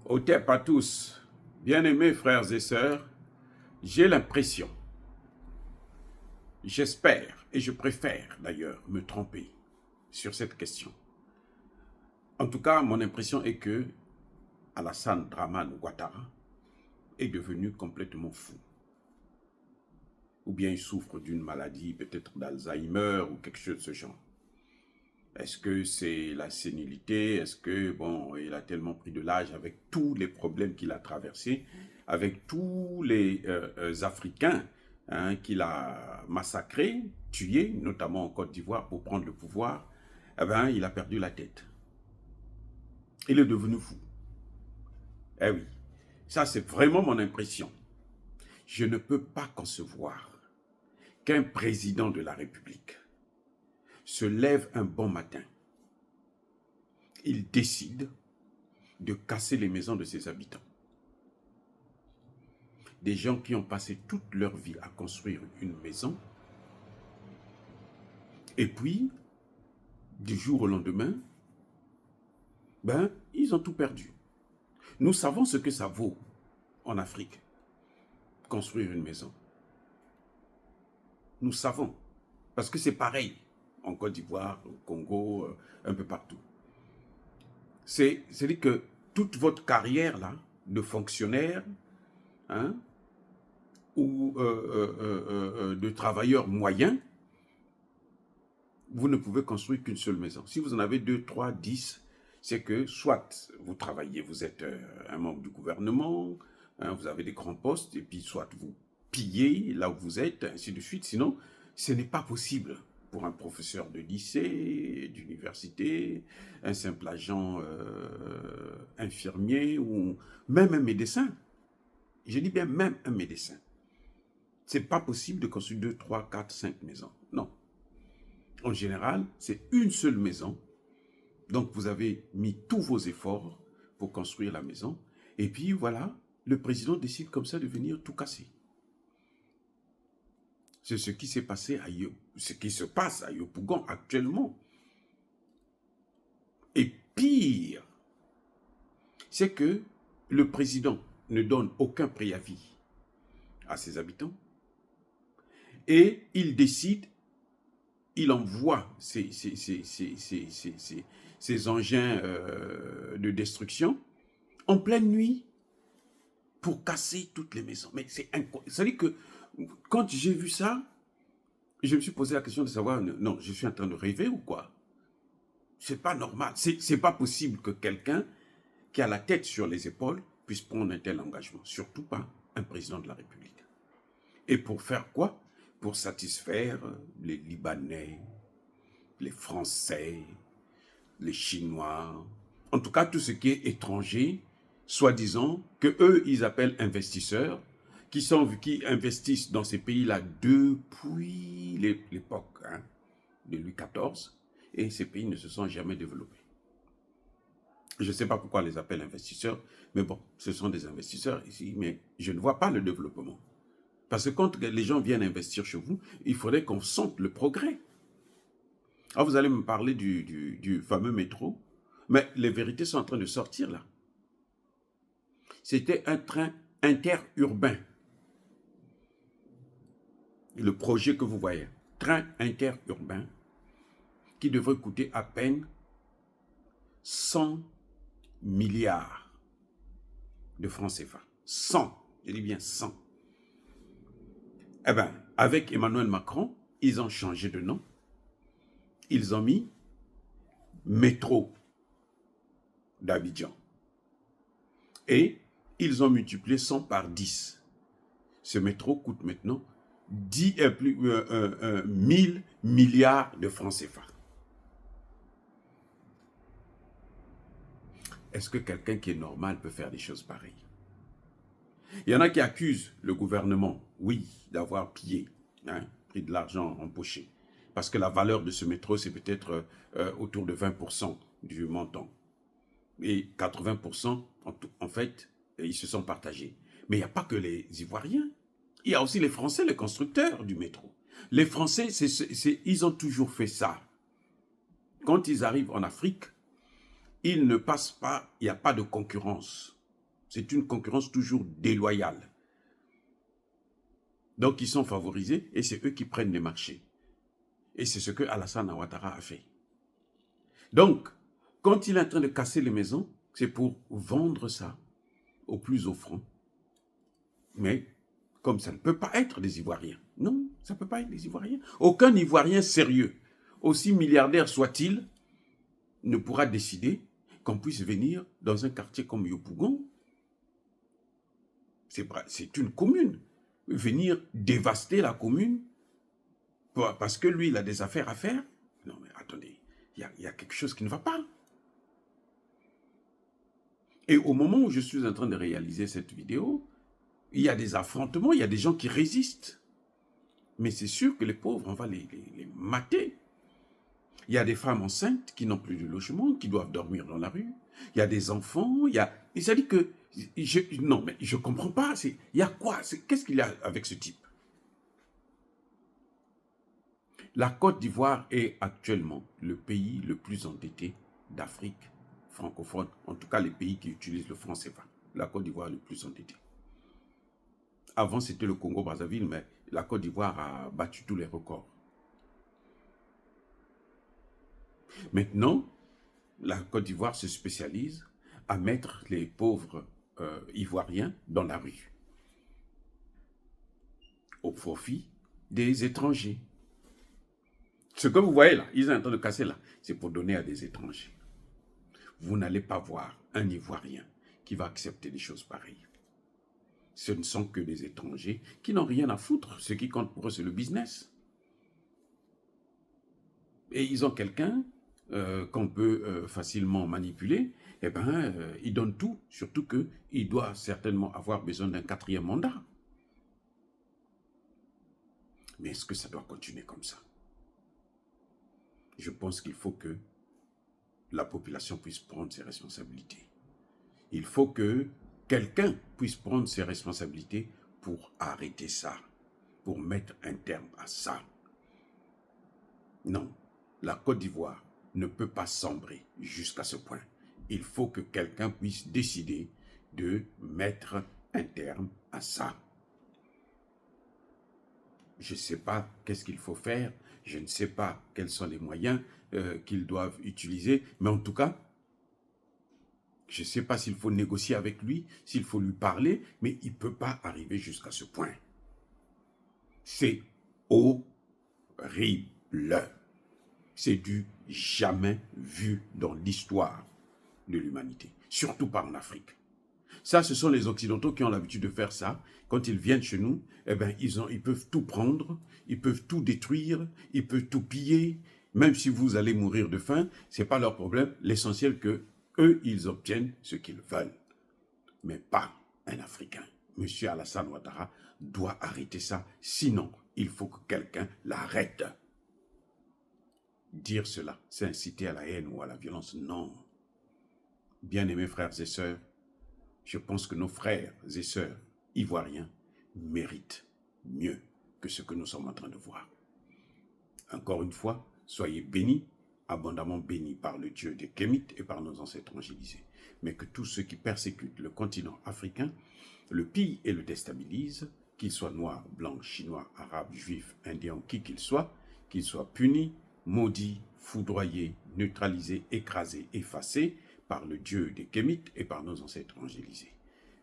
Otep à tous, bien-aimés frères et sœurs, j'ai l'impression, j'espère et je préfère d'ailleurs me tromper sur cette question. En tout cas, mon impression est que Alassane Dramane Ouattara est devenu complètement fou. Ou bien il souffre d'une maladie, peut-être d'Alzheimer ou quelque chose de ce genre. Est-ce que c'est la sénilité? Est-ce que, bon, il a tellement pris de l'âge avec tous les problèmes qu'il a traversés, avec tous les Africains qu'il a massacrés, tués, notamment en Côte d'Ivoire, pour prendre le pouvoir, eh ben, il a perdu la tête. Il est devenu fou. Eh oui, ça c'est vraiment mon impression. Je ne peux pas concevoir qu'un président de la République se lève un bon matin, il décide de casser les maisons de ses habitants. Des gens qui ont passé toute leur vie à construire une maison, et puis, du jour au lendemain, ben, ils ont tout perdu. Nous savons ce que ça vaut en Afrique, construire une maison. Nous savons, parce que c'est pareil en Côte d'Ivoire, au Congo, un peu partout. C'est-à-dire que toute votre carrière là, de fonctionnaire, hein, ou de travailleur moyen, vous ne pouvez construire qu'une seule maison. Si vous en avez 2, 3, 10, c'est que soit vous travaillez, vous êtes un membre du gouvernement, hein, vous avez des grands postes, et puis soit vous pillez là où vous êtes, ainsi de suite. Sinon, ce n'est pas possible pour un professeur de lycée, d'université, un simple agent infirmier, ou même un médecin. Je dis bien même un médecin. Ce n'est pas possible de construire 2, 3, 4, 5 maisons. Non. En général, c'est une seule maison. Donc, vous avez mis tous vos efforts pour construire la maison. Et puis, voilà, le président décide comme ça de venir tout casser. C'est ce qui s'est passé ce qui se passe à Yopougon actuellement. Et pire, c'est que le président ne donne aucun préavis à ses habitants. Et il décide, il envoie ses engins de destruction en pleine nuit pour casser toutes les maisons. Mais c'est incroyable. C'est-à-dire que quand j'ai vu ça, je me suis posé la question de savoir, non, je suis en train de rêver ou quoi? C'est pas normal. C'est pas possible que quelqu'un qui a la tête sur les épaules puisse prendre un tel engagement. Surtout pas un président de la République. Et pour faire quoi? Pour satisfaire les Libanais, les Français, les Chinois, en tout cas tout ce qui est étranger, soi-disant, que eux ils appellent investisseurs, qui investissent dans ces pays-là depuis l'époque de Louis XIV, et ces pays ne se sont jamais développés. Je ne sais pas pourquoi on les appelle investisseurs, mais bon, ce sont des investisseurs ici, mais je ne vois pas le développement. Parce que quand les gens viennent investir chez vous, il faudrait qu'on sente le progrès. Alors vous allez me parler du fameux métro, mais les vérités sont en train de sortir là. C'était un train interurbain. Le projet que vous voyez, train interurbain, qui devrait coûter à peine 100 milliards de francs CFA. 100, je dis bien 100. Eh bien, avec Emmanuel Macron, ils ont changé de nom. Ils ont mis métro d'Abidjan. Et ils ont multiplié 100 par 10. Ce métro coûte maintenant 1000 milliards de francs CFA. Est-ce que quelqu'un qui est normal peut faire des choses pareilles? Il y en a qui accusent le gouvernement, oui, d'avoir pillé, pris de l'argent empoché. Parce que la valeur de ce métro, c'est peut-être autour de 20% du montant. Et 80%, en fait, ils se sont partagés. Mais il n'y a pas que les Ivoiriens. Il y a aussi les Français, les constructeurs du métro. Les Français, ils ont toujours fait ça. Quand ils arrivent en Afrique, ils ne passent pas, il n'y a pas de concurrence C'est une concurrence toujours déloyale. Donc, ils sont favorisés et c'est eux qui prennent les marchés. Et c'est ce que Alassane Ouattara a fait. Donc, quand il est en train de casser les maisons, c'est pour vendre ça au plus offrant. Mais comme ça ne peut pas être des Ivoiriens. Non, ça ne peut pas être des Ivoiriens. Aucun Ivoirien sérieux, aussi milliardaire soit-il, ne pourra décider qu'on puisse venir dans un quartier comme Yopougon. C'est une commune. Venir dévaster la commune parce que lui, il a des affaires à faire. Non, mais attendez, il y a quelque chose qui ne va pas. Et au moment où je suis en train de réaliser cette vidéo, il y a des affrontements, il y a des gens qui résistent. Mais c'est sûr que les pauvres, on va les mater. Il y a des femmes enceintes qui n'ont plus de logement, qui doivent dormir dans la rue. Il y a des enfants, il y a... Et ça dit que... non, mais je ne comprends pas. Il y a quoi? Qu'est-ce qu'il y a avec ce type? La Côte d'Ivoire est actuellement le pays le plus endetté d'Afrique francophone. En tout cas, les pays qui utilisent le franc CFA. La Côte d'Ivoire est le plus endetté. Avant, c'était le Congo-Brazzaville, mais la Côte d'Ivoire a battu tous les records. Maintenant, la Côte d'Ivoire se spécialise à mettre les pauvres Ivoiriens dans la rue, au profit des étrangers. Ce que vous voyez là, ils sont en train de casser là, c'est pour donner à des étrangers. Vous n'allez pas voir un Ivoirien qui va accepter des choses pareilles. Ce ne sont que des étrangers qui n'ont rien à foutre. Ce qui compte pour eux, c'est le business. Et ils ont quelqu'un qu'on peut facilement manipuler. Eh bien, ils donnent tout, surtout qu'il doit certainement avoir besoin d'un 4e mandat. Mais est-ce que ça doit continuer comme ça? Je pense qu'il faut que la population puisse prendre ses responsabilités. Il faut que quelqu'un puisse prendre ses responsabilités pour arrêter ça, pour mettre un terme à ça. Non, la Côte d'Ivoire ne peut pas sombrer jusqu'à ce point. Il faut que quelqu'un puisse décider de mettre un terme à ça. Je ne sais pas qu'est-ce qu'il faut faire, je ne sais pas quels sont les moyens qu'ils doivent utiliser, mais en tout cas, je ne sais pas s'il faut négocier avec lui, s'il faut lui parler, mais il ne peut pas arriver jusqu'à ce point. C'est horrible. C'est du jamais vu dans l'histoire de l'humanité, surtout pas en Afrique. Ça, ce sont les Occidentaux qui ont l'habitude de faire ça. Quand ils viennent chez nous, eh ben, ils peuvent tout prendre, ils peuvent tout détruire, ils peuvent tout piller. Même si vous allez mourir de faim, ce n'est pas leur problème. L'essentiel que eux, ils obtiennent ce qu'ils veulent. Mais pas un Africain. Monsieur Alassane Ouattara doit arrêter ça. Sinon, il faut que quelqu'un l'arrête. Dire cela, c'est inciter à la haine ou à la violence. Non. Bien-aimés frères et sœurs, je pense que nos frères et sœurs ivoiriens méritent mieux que ce que nous sommes en train de voir. Encore une fois, soyez bénis, abondamment bénis par le Dieu des Kémites et par nos ancêtres angélisés. Mais que tous ceux qui persécutent le continent africain le pillent et le déstabilisent, qu'ils soient noirs, blancs, chinois, arabes, juifs, indiens, qui qu'ils soient punis, maudits, foudroyés, neutralisés, écrasés, effacés par le Dieu des Kémites et par nos ancêtres angélisés.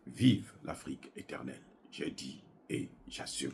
Vive l'Afrique éternelle, j'ai dit et j'assume.